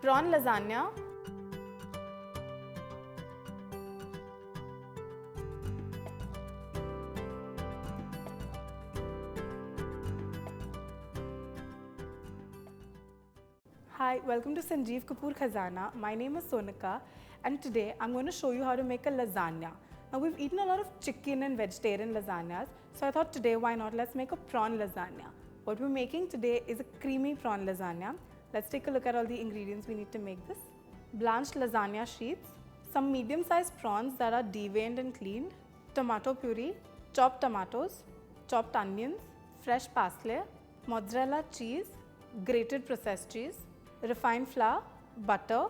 Prawn lasagna. Hi, welcome to Sanjeev Kapoor Khazana. My name is Sonika and today I'm going to show you how to make a lasagna. Now we've eaten a lot of chicken and vegetarian lasagnas, so I thought today why not let's make a prawn lasagna. What we're making today is a creamy prawn lasagna. Let's take a look at all the ingredients we need to make this. Blanched lasagna sheets, some medium-sized prawns that are deveined and cleaned, tomato puree, chopped tomatoes, chopped onions, fresh parsley, mozzarella cheese, grated processed cheese, refined flour, butter,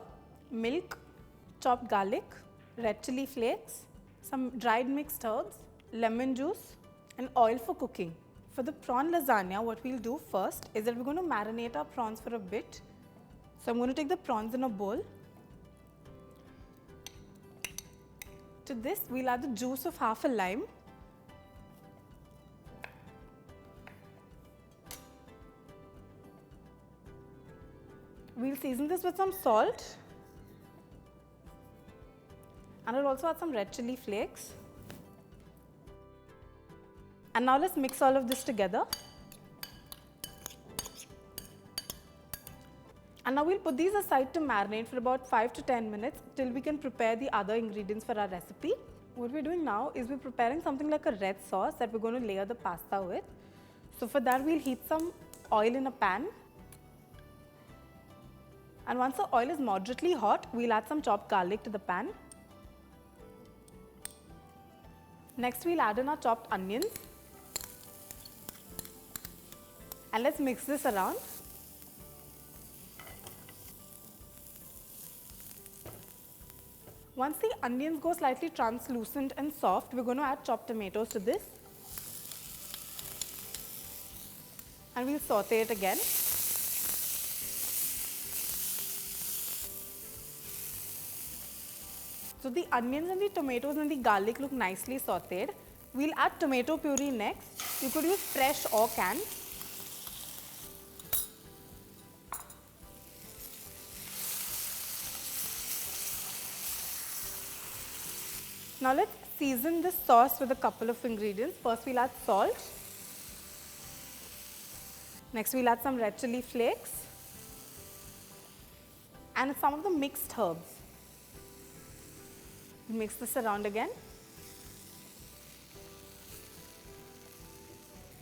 milk, chopped garlic, red chili flakes, some dried mixed herbs, lemon juice and oil for cooking. For the prawn lasagna, what we'll do first is that we're going to marinate our prawns for a bit. So I'm going to take the prawns in a bowl. To this, we'll add the juice of half a lime. We'll season this with some salt. And I'll also add some red chili flakes. And now let's mix all of this together. And now we'll put these aside to marinate for about 5 to 10 minutes till we can prepare the other ingredients for our recipe. What we're doing now is we're preparing something like a red sauce that we're going to layer the pasta with. So for that we'll heat some oil in a pan. And once the oil is moderately hot, we'll add some chopped garlic to the pan. Next we'll add in our chopped onions. And let's mix this around. Once the onions go slightly translucent and soft, we're going to add chopped tomatoes to this. And we'll saute it again. So the onions and the tomatoes and the garlic look nicely sauteed. We'll add tomato puree next. You could use fresh or canned. Now let's season this sauce with a couple of ingredients. First we'll add salt. Next we'll add some red chili flakes and some of the mixed herbs. Mix this around again.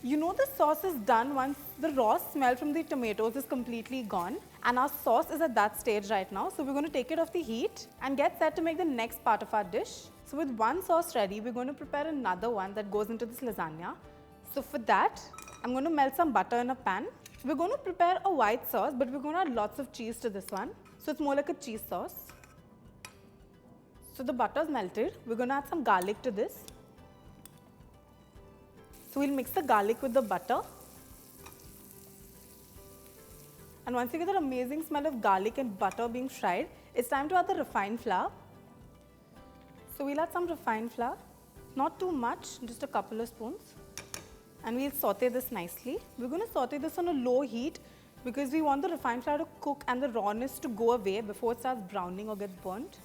You know the sauce is done once the raw smell from the tomatoes is completely gone, and our sauce is at that stage right now. So we're going to take it off the heat and get set to make the next part of our dish. So with one sauce ready, we're going to prepare another one that goes into this lasagna. So for that, I'm going to melt some butter in a pan. We're going to prepare a white sauce, but we're going to add lots of cheese to this one. So it's more like a cheese sauce. So the butter is melted. We're going to add some garlic to this. So we'll mix the garlic with the butter. And once you get that amazing smell of garlic and butter being fried, it's time to add the refined flour. So we'll add some refined flour, not too much, just a couple of spoons. And we'll saute this nicely. We're going to saute this on a low heat because we want the refined flour to cook and the rawness to go away before it starts browning or gets burnt.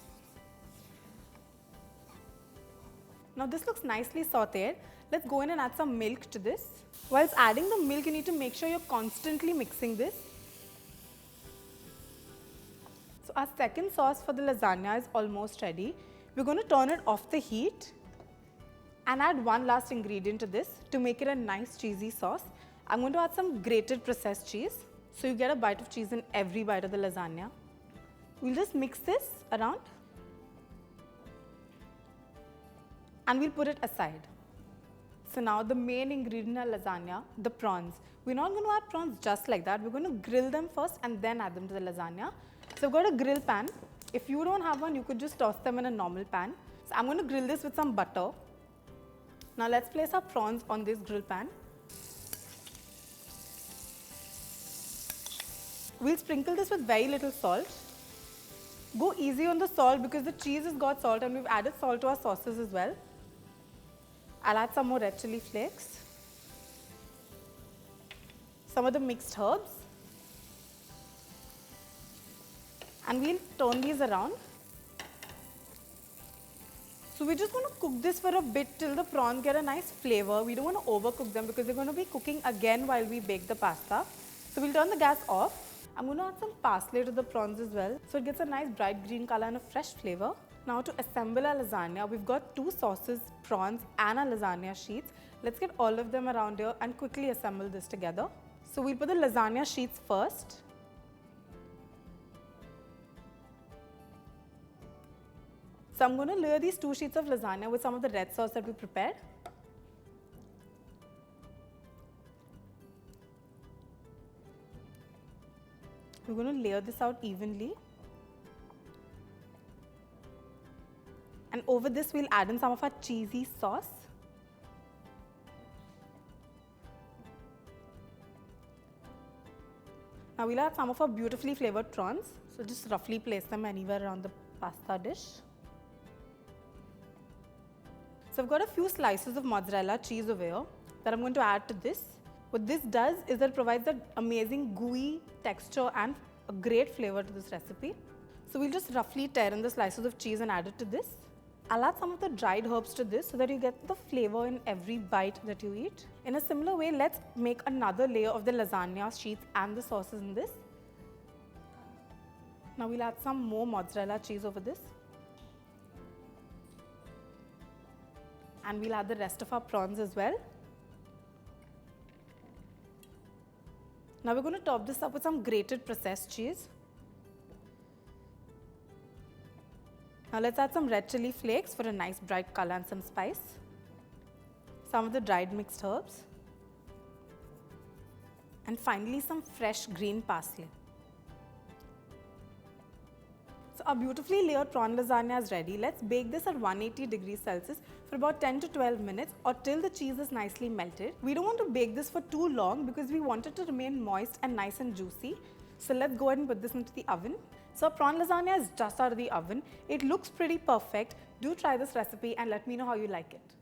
Now this looks nicely sauteed. Let's go in and add some milk to this. Whilst adding the milk, you need to make sure you're constantly mixing this. So our second sauce for the lasagna is almost ready. We're going to turn it off the heat and add one last ingredient to this to make it a nice cheesy sauce. I'm going to add some grated processed cheese. So you get a bite of cheese in every bite of the lasagna. We'll just mix this around. And we'll put it aside. So now the main ingredient in our lasagna, the prawns. We're not going to add prawns just like that. We're going to grill them first and then add them to the lasagna. So I've got a grill pan. If you don't have one, you could just toss them in a normal pan. So I'm going to grill this with some butter. Now let's place our prawns on this grill pan. We'll sprinkle this with very little salt. Go easy on the salt because the cheese has got salt and we've added salt to our sauces as well. I'll add some more red chili flakes, some of the mixed herbs, And we'll turn these around. So we're just going to cook this for a bit till the prawns get a nice flavor. We don't want to overcook them because they're going to be cooking again while we bake the pasta. So we'll turn the gas off. I'm going to add some parsley to the prawns as well, so it gets a nice bright green color and a fresh flavor. Now to assemble our lasagna, we've got 2 sauces, prawns and our lasagna sheets. Let's get all of them around here and quickly assemble this together. So we'll put the lasagna sheets first. So I'm going to layer these 2 sheets of lasagna with some of the red sauce that we prepared. We're going to layer this out evenly. And over this, we'll add in some of our cheesy sauce. Now we'll add some of our beautifully flavored prawns. So just roughly place them anywhere around the pasta dish. So I've got a few slices of mozzarella cheese over here that I'm going to add to this. What this does is that it provides that amazing gooey texture and a great flavor to this recipe. So we'll just roughly tear in the slices of cheese and add it to this. I'll add some of the dried herbs to this so that you get the flavor in every bite that you eat. In a similar way, let's make another layer of the lasagna sheets and the sauces in this. Now we'll add some more mozzarella cheese over this. And we'll add the rest of our prawns as well. Now we're going to top this up with some grated processed cheese. Now let's add some red chili flakes for a nice bright color and some spice. Some of the dried mixed herbs. And finally some fresh green parsley. So our beautifully layered prawn lasagna is ready. Let's bake this at 180 degrees Celsius for about 10 to 12 minutes or till the cheese is nicely melted. We don't want to bake this for too long because we want it to remain moist and nice and juicy. So let's go ahead and put this into the oven. So our prawn lasagna is just out of the oven. It looks pretty perfect. Do try this recipe and let me know how you like it.